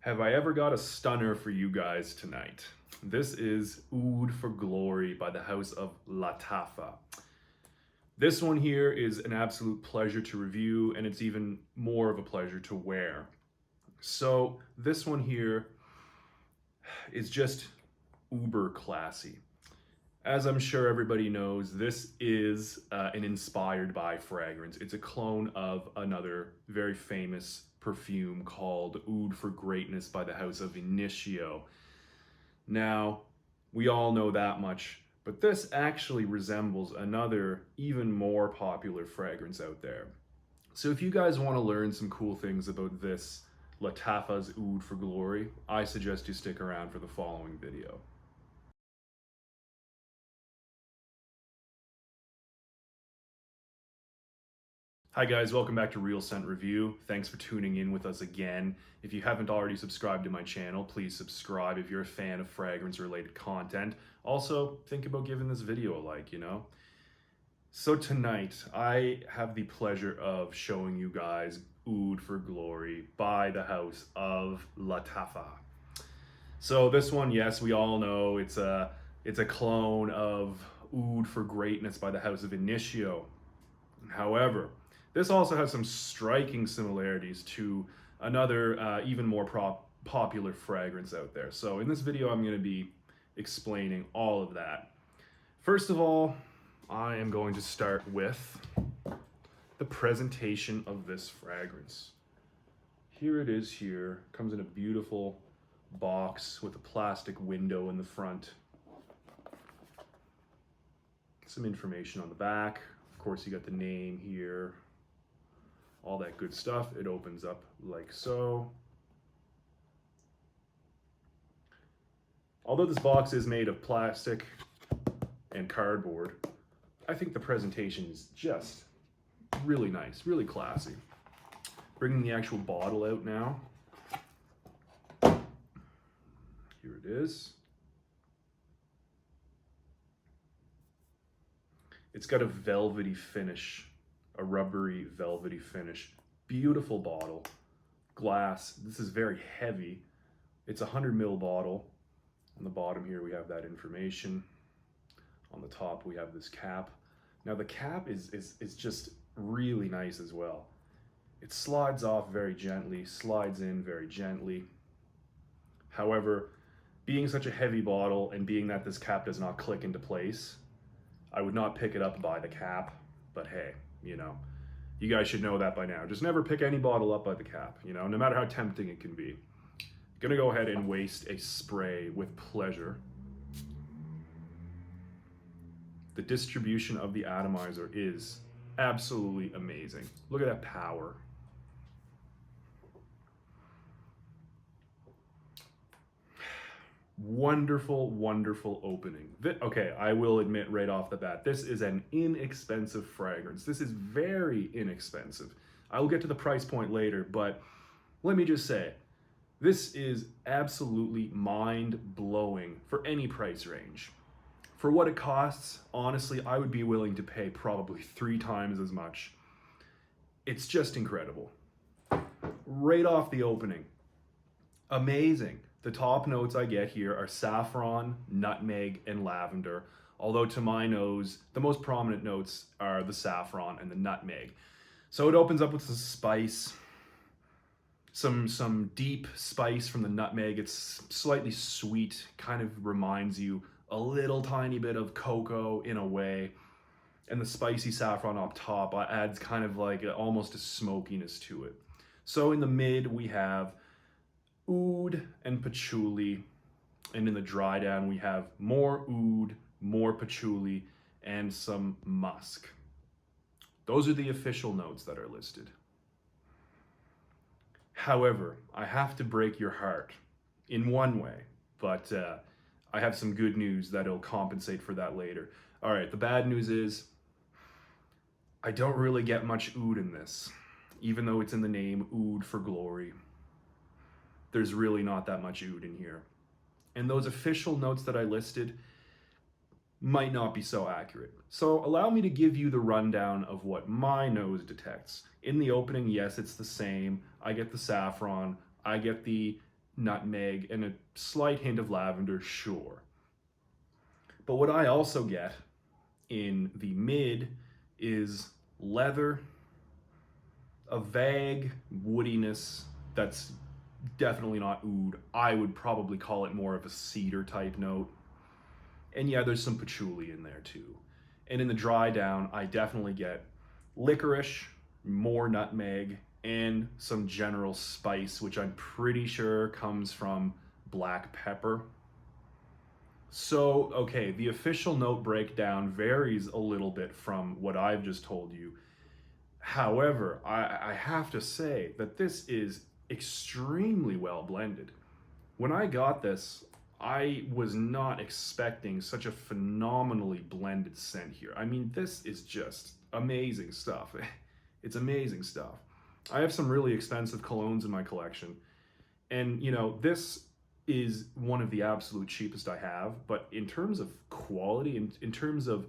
Have I ever got a stunner for you guys tonight? This is Oud for Glory by the house of Lattafa. This one here is an absolute pleasure to review, and it's even more of a pleasure to wear. So this one here is just uber classy. As I'm sure everybody knows, this is an inspired by fragrance. It's a clone of another very famous perfume called Oud for Greatness by the house of Initio. Now, we all know that much, but this actually resembles another even more popular fragrance out there. So if you guys want to learn some cool things about this Lattafa's Oud for Glory, I suggest you stick around for the following video. Hi guys, welcome back to Real Scent Review. Thanks for tuning in with us again. If you haven't already subscribed to my channel, please subscribe if you're a fan of fragrance related content. Also, think about giving this video a like, So tonight, I have the pleasure of showing you guys Oud for Glory by the house of Lattafa. So this one, yes, we all know it's a clone of Oud for Greatness by the house of Initio. However, this also has some striking similarities to another even more popular fragrance out there. So in this video, I'm going to be explaining all of that. First of all, I am going to start with the presentation of this fragrance. Here it is here. Comes in a beautiful box with a plastic window in the front. Some information on the back. Of course, you got the name here, all that good stuff. It opens up like so. Although this box is made of plastic and cardboard, I think the presentation is just really nice, really classy. Bringing the actual bottle out now. Here it is. It's got a velvety finish, a rubbery velvety finish. Beautiful bottle, glass. This is very heavy. It's a 100 ml bottle. On the bottom here we have that information. On the top we have this cap. Now the cap is just really nice as well. It slides off very gently, slides in very gently. However, being such a heavy bottle and being that this cap does not click into place, I would not pick it up by the cap, but hey, you guys should know that by now. Just never pick any bottle up by the cap, no matter how tempting it can be. Gonna go ahead and waste a spray with pleasure. The distribution of the atomizer is absolutely amazing. Look at that power. Wonderful, wonderful opening. Okay, I will admit right off the bat, this is an inexpensive fragrance. This is very inexpensive. I will get to the price point later, but let me just say, this is absolutely mind-blowing for any price range. For what it costs, honestly, I would be willing to pay probably 3 times as much. It's just incredible. Right off the opening, amazing. The top notes I get here are saffron, nutmeg, and lavender. Although to my nose, the most prominent notes are the saffron and the nutmeg. So it opens up with some spice, some deep spice from the nutmeg. It's slightly sweet, kind of reminds you a little tiny bit of cocoa in a way. And the spicy saffron up top adds kind of like almost a smokiness to it. So in the mid, we have oud and patchouli, and in the dry down we have more oud, more patchouli, and some musk. Those are the official notes that are listed. However, I have to break your heart in one way, but I have some good news that'll compensate for that later. All right, the bad news is I don't really get much oud in this, even though it's in the name Oud for Glory. There's really not that much oud in here. And those official notes that I listed might not be so accurate. So allow me to give you the rundown of what my nose detects. In the opening, yes, it's the same. I get the saffron, I get the nutmeg, and a slight hint of lavender, sure. But what I also get in the mid is leather, a vague woodiness that's definitely not oud. I would probably call it more of a cedar type note. And yeah, there's some patchouli in there too. And in the dry down, I definitely get licorice, more nutmeg, and some general spice, which I'm pretty sure comes from black pepper. So, okay, the official note breakdown varies a little bit from what I've just told you. However, I have to say that this is extremely well blended. When I got this, I was not expecting such a phenomenally blended scent here. I mean, this is just amazing stuff. It's amazing stuff. I have some really expensive colognes in my collection, and this is one of the absolute cheapest I have. But in terms of quality, in terms of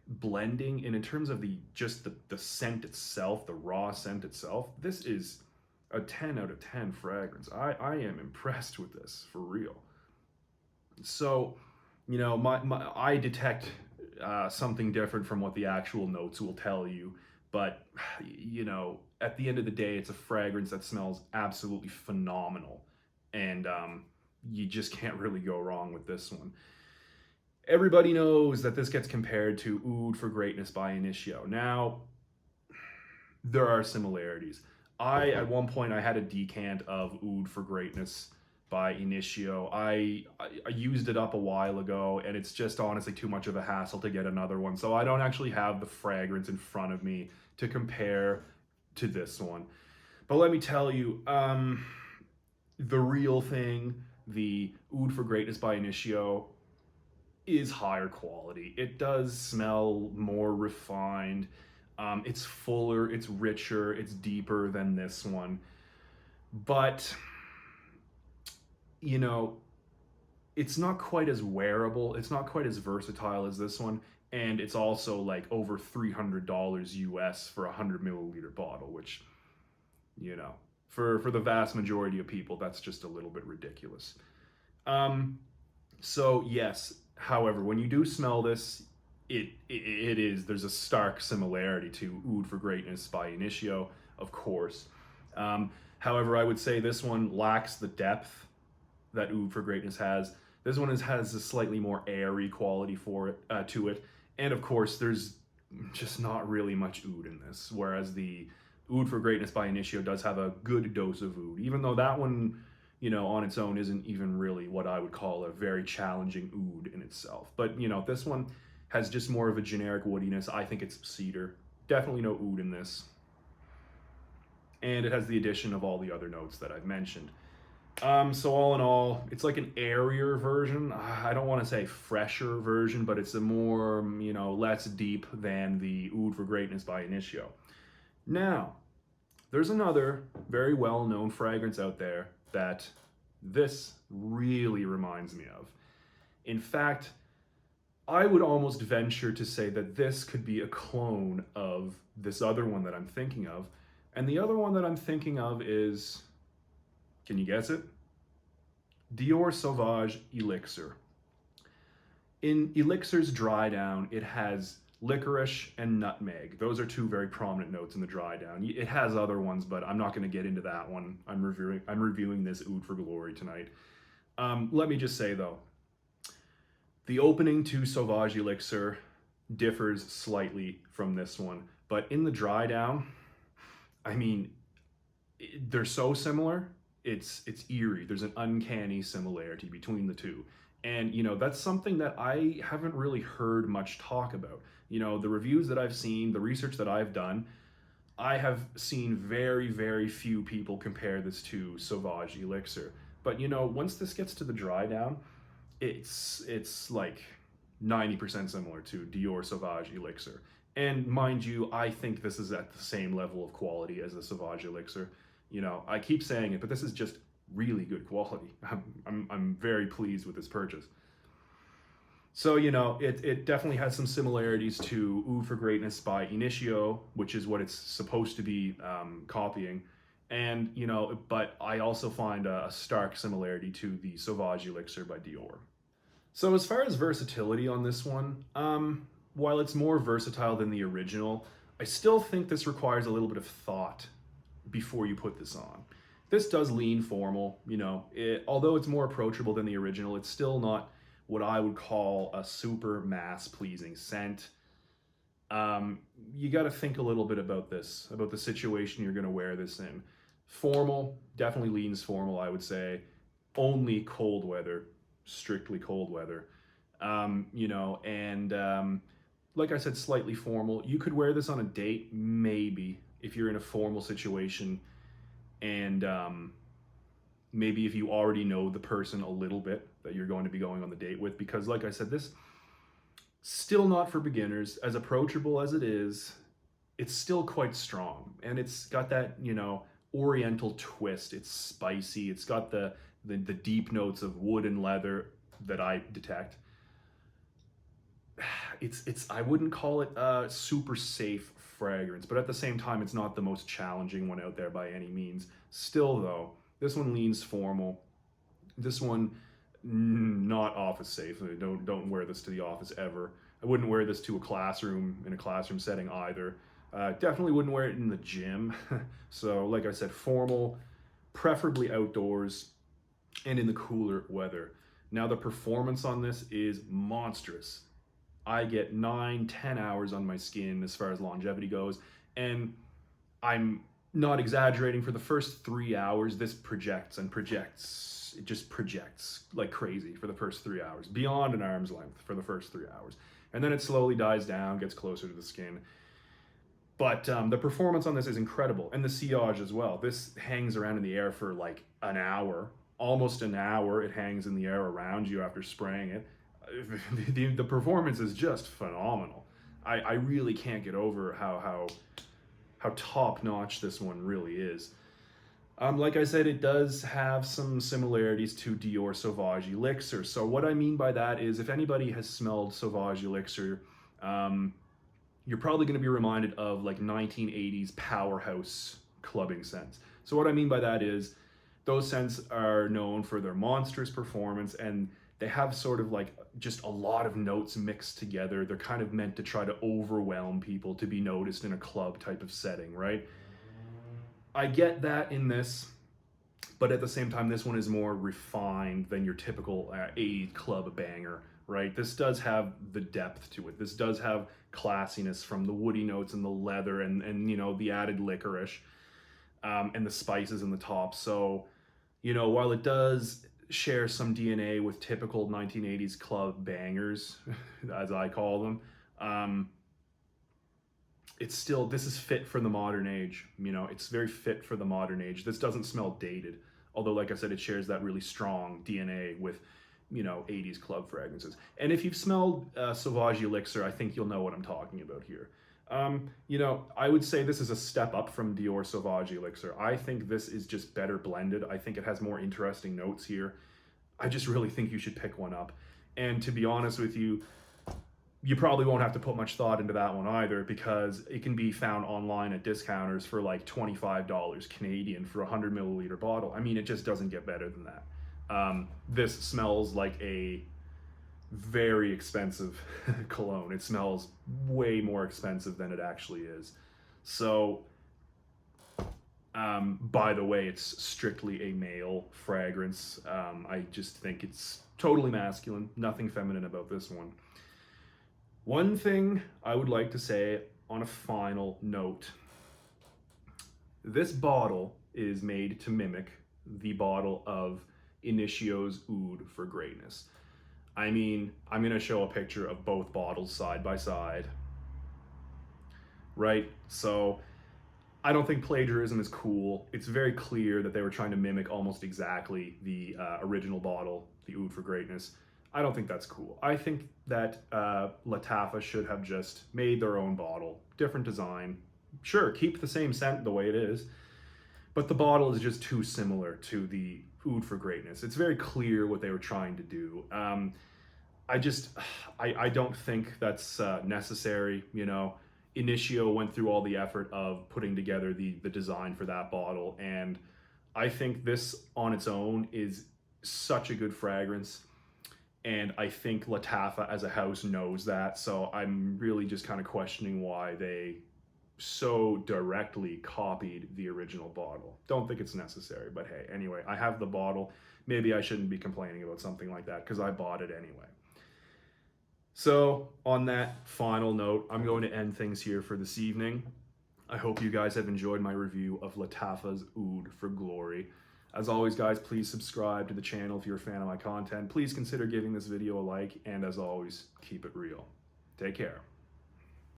blending, and in terms of the scent itself, the raw scent itself, this is a 10 out of 10 fragrance. I am impressed with this, for real. So, I detect something different from what the actual notes will tell you. But, at the end of the day, it's a fragrance that smells absolutely phenomenal. And you just can't really go wrong with this one. Everybody knows that this gets compared to Oud for Greatness by Initio. Now, there are similarities. At one point, I had a decant of Oud for Greatness by Initio. I used it up a while ago, and it's just honestly too much of a hassle to get another one. So I don't actually have the fragrance in front of me to compare to this one. But let me tell you, the real thing, the Oud for Greatness by Initio, is higher quality. It does smell more refined. It's fuller, it's richer, it's deeper than this one. But, it's not quite as wearable. It's not quite as versatile as this one. And it's also like over $300 US for a 100 milliliter bottle, which, for the vast majority of people, that's just a little bit ridiculous. So yes, however, when you do smell this, there's a stark similarity to Oud for Greatness by Initio, of course. However, I would say this one lacks the depth that Oud for Greatness has. This one has a slightly more airy quality to it. And of course, there's just not really much oud in this, whereas the Oud for Greatness by Initio does have a good dose of oud, even though that one, on its own isn't even really what I would call a very challenging oud in itself. But, this one has just more of a generic woodiness. I think it's cedar. Definitely no oud in this. And it has the addition of all the other notes that I've mentioned. So all in all, it's like an airier version. I don't want to say fresher version, but it's a more, less deep than the Oud for Greatness by Initio. Now, there's another very well-known fragrance out there that this really reminds me of. In fact, I would almost venture to say that this could be a clone of this other one that I'm thinking of. And the other one that I'm thinking of is, can you guess it? Dior Sauvage Elixir. In Elixir's dry down, it has licorice and nutmeg. Those are two very prominent notes in the dry down. It has other ones, but I'm not going to get into that one. I'm reviewing this Oud for Glory tonight. Let me just say though, the opening to Sauvage Elixir differs slightly from this one, but in the dry down, I mean, they're so similar. It's eerie. There's an uncanny similarity between the two. And, that's something that I haven't really heard much talk about. The reviews that I've seen, the research that I've done, I have seen very, very few people compare this to Sauvage Elixir. But, once this gets to the dry down, it's like 90% similar to Dior Sauvage Elixir. And mind you, I think this is at the same level of quality as the Sauvage Elixir. I keep saying it, but this is just really good quality. I'm very pleased with this purchase. So, it definitely has some similarities to Oud for Greatness by Initio, which is what it's supposed to be copying. And, but I also find a stark similarity to the Sauvage Elixir by Dior. So as far as versatility on this one, while it's more versatile than the original, I still think this requires a little bit of thought before you put this on. This does lean formal, although it's more approachable than the original, it's still not what I would call a super mass pleasing scent. You got to think a little bit about this, about the situation you're going to wear this in. Formal, definitely leans formal, I would say. Only cold weather, strictly cold weather. Like I said, slightly formal. You could wear this on a date, maybe, if you're in a formal situation, and maybe if you already know the person a little bit that you're going to be going on the date with, because like I said, this still not for beginners. As approachable as it is, it's still quite strong, and it's got that oriental twist. It's spicy. It's got the deep notes of wood and leather that I detect. It's I wouldn't call it a super safe fragrance, but at the same time, it's not the most challenging one out there by any means. Still though, this one leans formal. This one not office safe. Don't wear this to the office ever. I wouldn't wear this to a classroom, in a classroom setting either. Definitely wouldn't wear it in the gym. So like I said, formal, preferably outdoors and in the cooler weather. Now the performance on this is monstrous. I get 9-10 hours on my skin as far as longevity goes, and I'm not exaggerating. For the first 3 hours, this projects and projects. It just projects like crazy for the first 3 hours, beyond an arm's length for the first 3 hours. And then it slowly dies down, gets closer to the skin. But the performance on this is incredible, and the sillage as well. This hangs around in the air for like an hour, almost an hour. It hangs in the air around you after spraying it. The performance is just phenomenal. I really can't get over how top notch this one really is. Like I said, it does have some similarities to Dior Sauvage Elixir. So what I mean by that is, if anybody has smelled Sauvage Elixir, you're probably going to be reminded of like 1980s powerhouse clubbing scents. So what I mean by that is, those scents are known for their monstrous performance, and they have sort of like just a lot of notes mixed together. They're kind of meant to try to overwhelm people to be noticed in a club type of setting, right? I get that in this, but at the same time, this one is more refined than your typical 80s club banger, right? This does have the depth to it. This does have classiness from the woody notes and the leather and the added licorice and the spices in the top. So, while it does share some DNA with typical 1980s club bangers, as I call them, this is fit for the modern age. It's very fit for the modern age. This doesn't smell dated, although like I said, it shares that really strong DNA with 80s club fragrances. And if you've smelled Sauvage Elixir, I think you'll know what I'm talking about here. I would say this is a step up from Dior Sauvage Elixir. I think this is just better blended. I think it has more interesting notes here. I just really think you should pick one up. And to be honest with you, you probably won't have to put much thought into that one either, because it can be found online at discounters for like $25 Canadian for a 100 milliliter bottle. I mean, it just doesn't get better than that. This smells like a very expensive cologne. It smells way more expensive than it actually is. So, by the way, it's strictly a male fragrance. I just think it's totally masculine, nothing feminine about this one. One thing I would like to say on a final note: this bottle is made to mimic the bottle of Initio's Oud for Greatness. I mean, I'm going to show a picture of both bottles side by side, right? So I don't think plagiarism is cool. It's very clear that they were trying to mimic almost exactly the original bottle, the Oud for Greatness. I don't think that's cool. I think that Lattafa should have just made their own bottle, different design. Sure, keep the same scent the way it is, but the bottle is just too similar to the Oud for Greatness. It's very clear what they were trying to do. I don't think that's necessary. Initio went through all the effort of putting together the design for that bottle, and I think this on its own is such a good fragrance, and I think Lattafa as a house knows that, so I'm really just kind of questioning why they so directly copied the original bottle. Don't think it's necessary, but hey, anyway, I have the bottle. Maybe I shouldn't be complaining about something like that because I bought it anyway. So on that final note, I'm going to end things here for this evening. I hope you guys have enjoyed my review of Lattafa's Oud for Glory. As always, guys, please subscribe to the channel if you're a fan of my content. Please consider giving this video a like, and as always, keep it real. Take care.